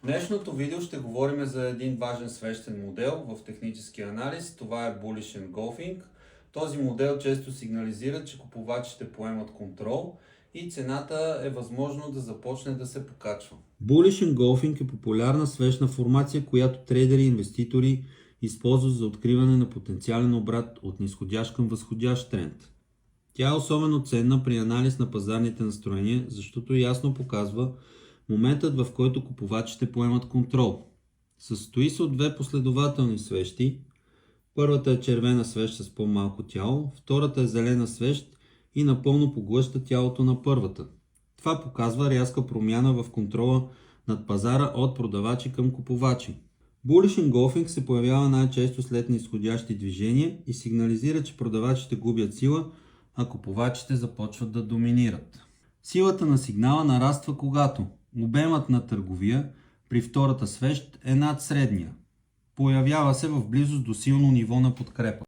днешното видео ще говорим за един важен свещен модел в техническия анализ. Това е Bullish Engulfing. Този модел често сигнализира, че купувачите поемат контрол и цената е възможно да започне да се покачва. Bullish Engulfing е популярна свещна формация, която трейдери и инвеститори използват за откриване на потенциален обрат от низходящ към възходящ тренд. Тя е особено ценна при анализ на пазарните настроения, защото ясно показва моментът, в който купувачите поемат контрол. Състои се от две последователни свещи. Първата е червена свещ с по-малко тяло, втората е зелена свещ и напълно поглъща тялото на първата. Това показва рязка промяна в контрола над пазара от продавачи към купувачи. Bullish Engulfing се появява най-често след низходящи движения и сигнализира, че продавачите губят сила, а купувачите започват да доминират. Силата на сигнала нараства, когато обемът на търговия при втората свещ е над средния. Появява се в близост до силно ниво на подкрепа.